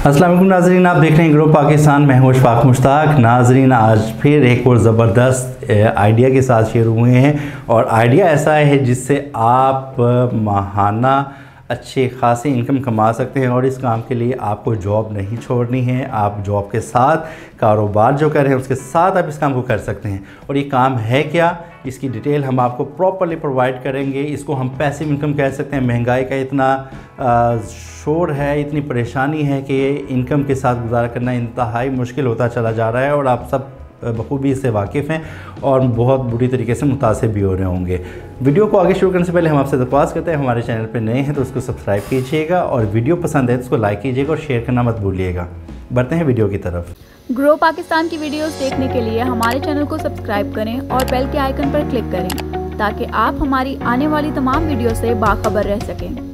अस्सलाम वालेकुम नाज़रीन, आप देख रहे हैं ग्रो पाकिस्तान। मैं हूं अशफाक मुश्ताक। नाज़रीन, आज फिर एक और ज़बरदस्त आइडिया के साथ शेयर हुए हैं और आइडिया ऐसा है जिससे आप माहाना अच्छे खासी इनकम कमा सकते हैं। और इस काम के लिए आपको जॉब नहीं छोड़नी है, आप जॉब के साथ कारोबार जो कर रहे हैं उसके साथ आप इस काम को कर सकते हैं। और ये काम है क्या, इसकी डिटेल हम आपको प्रॉपर्ली प्रोवाइड करेंगे। इसको हम पैसिव इनकम कह सकते हैं। महंगाई का इतना शोर है, इतनी परेशानी है कि इनकम के साथ गुजारा करना इंतहाई मुश्किल होता चला जा रहा है और आप सब बखूबी इससे वाकिफ़ हैं और बहुत बुरी तरीके से मुतासिर भी हो रहे होंगे। वीडियो को आगे शुरू करने से पहले हम आपसे दरख्वास्त करते हैं, हमारे चैनल पर नए हैं तो उसको सब्सक्राइब कीजिएगा और वीडियो पसंद है तो उसको लाइक कीजिएगा और शेयर करना मत भूलिएगा। बढ़ते हैं वीडियो की तरफ। ग्रो पाकिस्तान की वीडियोस देखने के लिए हमारे चैनल को सब्सक्राइब करें और बेल के आइकन पर क्लिक करें ताकि आप हमारी आने वाली तमाम वीडियो से बाखबर रह सकें।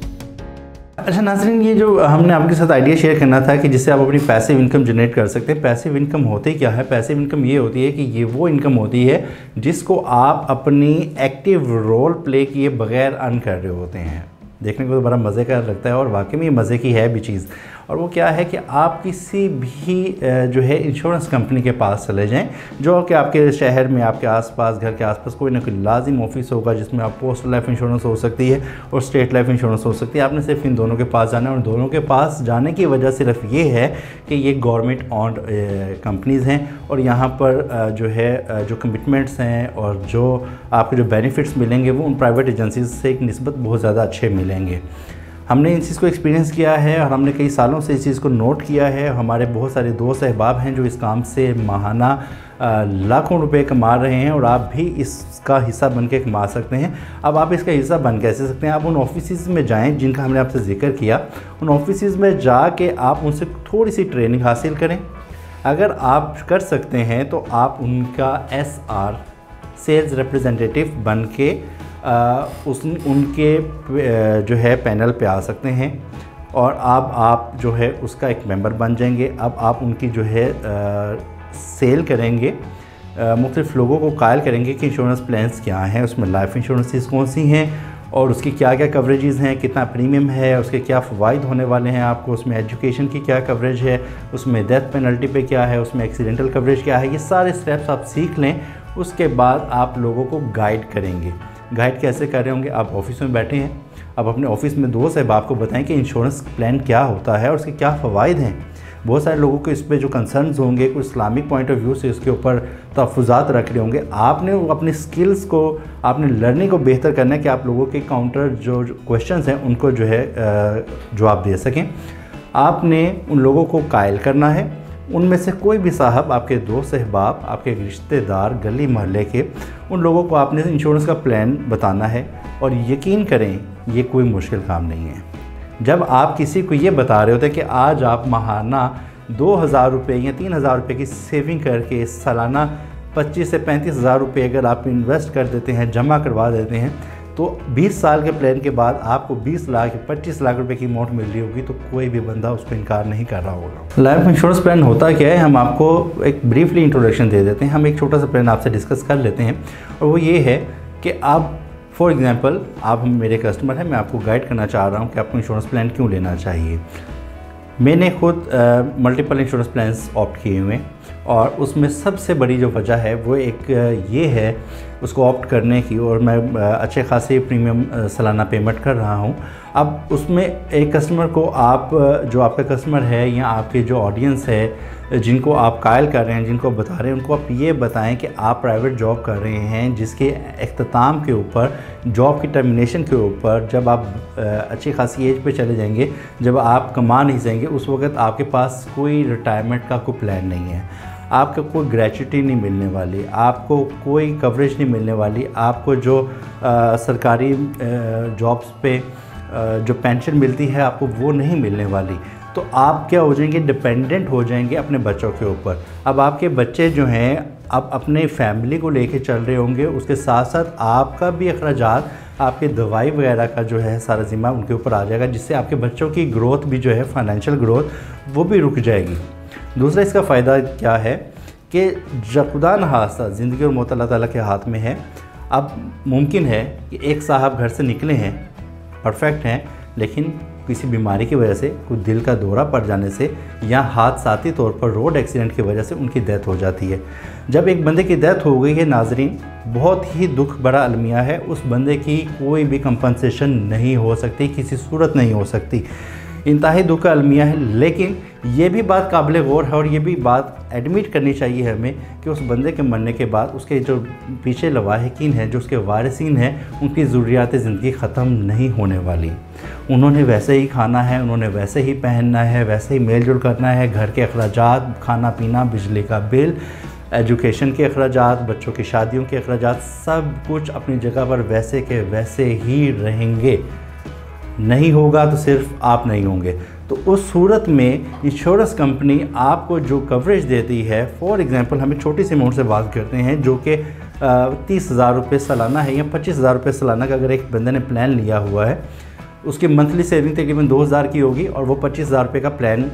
अच्छा नाज़रीन, ये जो हमने आपके साथ आइडिया शेयर करना था कि जिससे आप अपनी पैसिव इनकम जनरेट कर सकते हैं। पैसिव इनकम होती क्या है? पैसिव इनकम ये होती है कि ये वो इनकम होती है जिसको आप अपनी एक्टिव रोल प्ले किए बगैर अर्न कर रहे होते हैं। देखने को तो बड़ा मज़े का लगता है और वाकई में ये मज़े की है भी चीज़। और वो क्या है कि आप किसी भी जो है इंश्योरेंस कंपनी के पास चले जाएं, जो कि आपके शहर में आपके आसपास, घर के आसपास कोई ना कोई लाजिम ऑफिस होगा जिसमें आप पोस्ट लाइफ इंश्योरेंस हो सकती है और स्टेट लाइफ इंश्योरेंस हो सकती है। आपने सिर्फ इन दोनों के पास जाना है और दोनों के पास जाने की वजह सिर्फ ये है कि ये गवर्नमेंट ऑन्ड कंपनीज़ हैं और यहाँ पर जो है जो कमिटमेंट्स हैं और जो आपके जो बेनिफिट्स मिलेंगे वो उन प्राइवेट एजेंसीज से एक निस्बत बहुत ज़्यादा अच्छे मिलेंगे। हमने इन चीज़ को एक्सपीरियंस किया है और हमने कई सालों से इस चीज़ को नोट किया है। हमारे बहुत सारे दोस्त अहबाब हैं जो इस काम से माहाना लाखों रुपए कमा रहे हैं और आप भी इसका हिस्सा बन के कमा सकते हैं। अब आप इसका हिस्सा बन कैसे सकते हैं? आप उन ऑफिस में जाएं जिनका हमने आपसे जिक्र किया। उन ऑफिस में जाके आप उनसे थोड़ी सी ट्रेनिंग हासिल करें। अगर आप कर सकते हैं तो आप उनका SR सेल्स रिप्रेजेंटेटिव बन के उनके जो है पैनल पे आ सकते हैं और आप जो है उसका एक मेंबर बन जाएंगे। अब आप उनकी जो है सेल करेंगे, मुख्तलिफ़ लोगों को कायल करेंगे कि इंश्योरेंस प्लान्स क्या हैं, उसमें लाइफ इंश्योरेंसेस कौन सी हैं और उसकी क्या क्या कवरेजेस हैं, कितना प्रीमियम है, उसके क्या फ़वाइद होने वाले हैं आपको, उसमें एजुकेशन की क्या कवरेज है, उसमें डेथ पेनल्टी पे क्या है, उसमें एक्सीडेंटल कवरेज क्या है। ये सारे स्टेप्स आप सीख लें। उसके बाद आप लोगों को गाइड करेंगे। गाइड कैसे कर रहे होंगे? आप ऑफिस में बैठे हैं, आप अपने ऑफिस में दोस्त है आपको बताएं कि इंश्योरेंस प्लान क्या होता है और उसके क्या फ़वाइद हैं। बहुत सारे लोगों को इस पे जो कंसर्न्स होंगे, कुछ इस्लामिक पॉइंट ऑफ व्यू से इसके ऊपर तहफ़्फ़ुज़ात रख रहे होंगे। आपने अपनी स्किल्स को, आपने लर्निंग को बेहतर करना है कि आप लोगों के काउंटर जो क्वेश्चंस हैं उनको जो है जवाब दे सकें। आपने उन लोगों को कायल करना है। उनमें से कोई भी साहब, आपके दोस्त अहबाब, आपके रिश्तेदार, गली मोहल्ले के, उन लोगों को आपने इंश्योरेंस का प्लान बताना है। और यकीन करें ये कोई मुश्किल काम नहीं है। जब आप किसी को ये बता रहे होते हैं कि आज आप माहाना 2000 रुपये या 3000 रुपये की सेविंग करके सालाना 25 से 35 हज़ार रुपये अगर आप इन्वेस्ट कर देते हैं, जमा करवा देते हैं, तो 20 साल के प्लान के बाद आपको 20 लाख 25 लाख रुपए की अमाउंट मिल रही होगी तो कोई भी बंदा उसको इनकार नहीं कर रहा होगा। लाइफ इंश्योरेंस प्लान होता क्या है, हम आपको एक ब्रीफली इंट्रोडक्शन दे देते हैं। हम एक छोटा सा प्लान आपसे डिस्कस कर लेते हैं और वो ये है कि आप फॉर एग्ज़ाम्पल आप मेरे कस्टमर हैं, मैं आपको गाइड करना चाह रहा हूँ कि आपको इंश्योरेंस प्लान क्यों लेना चाहिए। मैंने खुद मल्टीपल इंश्योरेंस प्लान्स ऑप्ट किए हुए हैं और उसमें सबसे बड़ी जो वजह है वो एक ये है उसको ऑप्ट करने की, और मैं अच्छे खासे प्रीमियम सालाना पेमेंट कर रहा हूँ। अब उसमें एक कस्टमर को आप जो आपका कस्टमर है या आपके जो ऑडियंस है जिनको आप कायल कर रहे हैं, जिनको बता रहे हैं, उनको आप ये बताएं कि आप प्राइवेट जॉब कर रहे हैं जिसके इख्तिताम के ऊपर, जॉब की टर्मिनेशन के ऊपर, जब आप अच्छी खासी एज पे चले जाएंगे, जब आप कमा नहीं सकेंगे, उस वक्त आपके पास कोई रिटायरमेंट का कोई प्लान नहीं है, आपको कोई ग्रेच्युटी नहीं मिलने वाली, आपको कोई कवरेज नहीं मिलने वाली, आपको जो सरकारी जॉब्स पे जो पेंशन मिलती है आपको वो नहीं मिलने वाली। तो आप क्या हो जाएंगे? डिपेंडेंट हो जाएंगे अपने बच्चों के ऊपर। अब आपके बच्चे जो हैं अब अपने फैमिली को लेके चल रहे होंगे, उसके साथ साथ आपका भी अखराजात, आपके दवाई वगैरह का जो है सारा ज़िम्मा उनके ऊपर आ जाएगा, जिससे आपके बच्चों की ग्रोथ भी जो है फाइनेंशियल ग्रोथ वो भी रुक जाएगी। दूसरा इसका फ़ायदा क्या है कि जब खुदा न खास्ता ज़िंदगी और मौत अल्लाह ताला के हाथ में है। अब मुमकिन है कि एक साहब घर से निकले हैं, परफेक्ट हैं, लेकिन किसी बीमारी की वजह से, कोई दिल का दौरा पड़ जाने से या हादसाती तौर पर रोड एक्सीडेंट की वजह से उनकी डेथ हो जाती है। जब एक बंदे की डेथ हो गई है नाजरीन, बहुत ही दुख भरा अलमिया है, उस बंदे की कोई भी कंपनसेशन नहीं हो सकती, किसी सूरत नहीं हो सकती, इंतहाई दुख का अलमिया है। लेकिन ये भी बात काबिल गौर है और ये भी बात एडमिट करनी चाहिए हमें कि उस बंदे के मरने के बाद उसके जो पीछे लवाहिकीन हैं, जो उसके वारिसीन हैं, उनकी ज़रूरियात ज़िंदगी ख़त्म नहीं होने वाली। उन्होंने वैसे ही खाना है, उन्होंने वैसे ही पहनना है, वैसे ही मेल जोल करना है, घर के अखराजात, खाना पीना, बिजली का बिल, एजुकेशन के अखराजात, बच्चों की शादियों के अखराजात, सब कुछ अपनी जगह पर वैसे के वैसे ही रहेंगे। नहीं होगा तो सिर्फ आप नहीं होंगे। तो उस सूरत में इंश्योरेंस कंपनी आपको जो कवरेज देती है, फॉर एग्ज़ाम्पल हम एक छोटी सी अमाउंट से बात करते हैं जो कि 30,000 रुपये सालाना है या 25,000 रुपये सालाना का अगर एक बंदे ने प्लान लिया हुआ है, उसकी मंथली सेविंग तकरीबन 2,000 की होगी और वो 25,000 रुपये का प्लान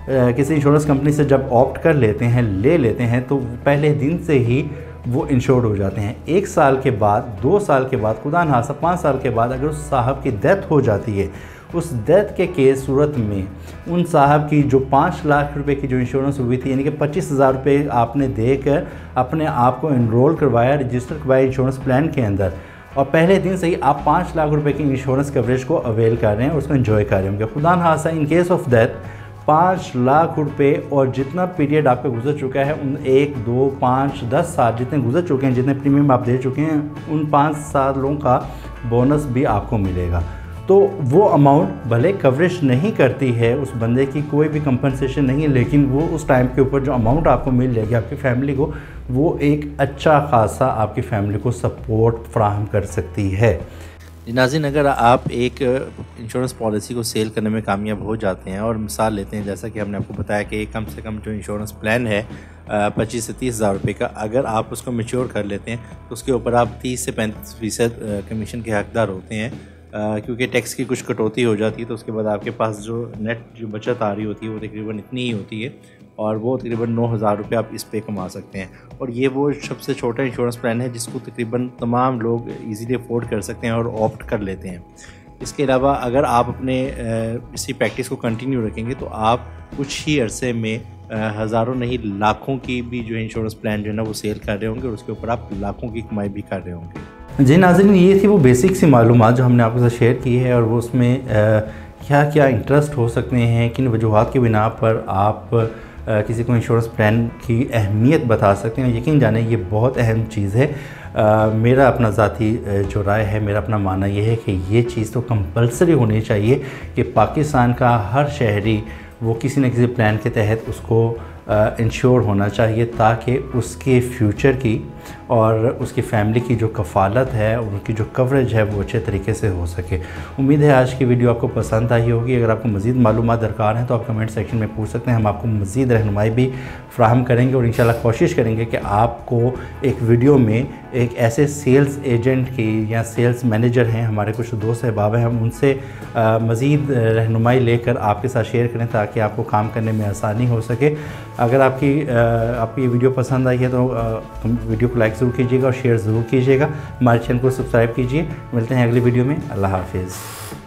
किसी इंश्योरेंस कंपनी से जब ऑप्ट कर लेते हैं, ले लेते हैं, तो पहले दिन से ही वो इंश्योर्ड हो जाते हैं। 1 साल के बाद, 2 साल के बाद, खुदा न खास्ता 5 साल के बाद अगर उस साहब की डेथ हो जाती है, उस डेथ के केस सूरत में उन साहब की जो 5 लाख रुपए की जो इंश्योरेंस हुई थी, यानी कि 25,000 रुपये आपने देकर अपने आप को एनरोल करवाया, रजिस्टर करवाया इंश्योरेंस प्लान के अंदर, और पहले दिन से ही आप 5 लाख रुपए की इंश्योरेंस कवरेज को अवेल कर रहे हैं, उसको एंजॉय कर रहे होंगे। खुदा न खास्ता in case of death 5 lakh रुपए और जितना पीरियड आपका गुजर चुका है, उन 1, 2, 5, 10 साल जितने गुजर चुके हैं, जितने प्रीमियम आप दे चुके हैं, उन 5 सालों का बोनस भी आपको मिलेगा। तो वो अमाउंट भले कवरेज नहीं करती है, उस बंदे की कोई भी कंपनसेशन नहीं है, लेकिन वो उस टाइम के ऊपर जो अमाउंट आपको मिल जाएगी आपकी फ़ैमिली को, वो एक अच्छा खासा आपकी फ़ैमिली को सपोर्ट फ्राहम कर सकती है। नाज़रीन, अगर आप एक इंश्योरेंस पॉलिसी को सेल करने में कामयाब हो जाते हैं और मिसाल लेते हैं, जैसा कि हमने आपको बताया कि कम से कम जो इंश्योरेंस प्लान है 25 से 30,000 रुपये का, अगर आप उसको मैच्योर कर लेते हैं तो उसके ऊपर आप 30 से 35% कमीशन के हकदार होते हैं, क्योंकि टैक्स की कुछ कटौती हो जाती है। तो उसके बाद आपके पास जो नेट जो बचत आ रही होती है वो तकरीबन इतनी ही होती है और वो तकरीबन 9,000 रुपये आप इस पे कमा सकते हैं। और ये वो सबसे छोटा इंश्योरेंस प्लान है जिसको तकरीबन तमाम लोग इजीली अफोर्ड कर सकते हैं और ऑप्ट कर लेते हैं। इसके अलावा अगर आप अपने इसी प्रैक्टिस को कंटिन्यू रखेंगे तो आप कुछ ही अरसे में हज़ारों नहीं लाखों की भी जो इंश्योरेंस प्लान जो है ना वो सेल कर रहे होंगे और उसके ऊपर आप लाखों की कमाई भी कर रहे होंगे। जी नाज़रीन, ये थी वो बेसिक सी मालूमात जो हमने आपके साथ शेयर की है और वो उसमें क्या क्या इंटरेस्ट हो सकते हैं, किन वजूहात की बिना पर आप किसी को इंश्योरेंस प्लान की अहमियत बता सकते हैं। यकीन जाने ये बहुत अहम चीज़ है। मेरा अपना ज़ाती जो राय है, मेरा अपना मानना ये है कि ये चीज़ तो कंपलसरी होनी चाहिए कि पाकिस्तान का हर शहरी वो किसी न किसी प्लान के तहत उसको इंश्योर होना चाहिए, ताकि उसके फ्यूचर की और उसकी फ़ैमिली की जो कफ़ालत है, उनकी जो कवरेज है वो अच्छे तरीके से हो सके। उम्मीद है आज की वीडियो आपको पसंद आई होगी। अगर आपको मज़ीद मालूमात दरकार हैं तो आप कमेंट सेक्शन में पूछ सकते हैं, हम आपको मज़ीद रहनुमाई भी फ्राहम करेंगे और इंशाल्लाह कोशिश करेंगे कि आपको एक वीडियो में एक ऐसे सेल्स एजेंट की या सेल्स मैनेजर हैं, हमारे कुछ दोस्त अहबाब हैं, हम उनसे मज़ीद रहनुमाई लेकर आपके साथ शेयर करें ताकि आपको काम करने में आसानी हो सके। अगर आपकी वीडियो पसंद आई है तो वीडियो को लाइक ज़रूर कीजिएगा और शेयर ज़रूर कीजिएगा। हमारे चैनल को सब्सक्राइब कीजिए। मिलते हैं अगली वीडियो में। अल्लाह हाफिज़।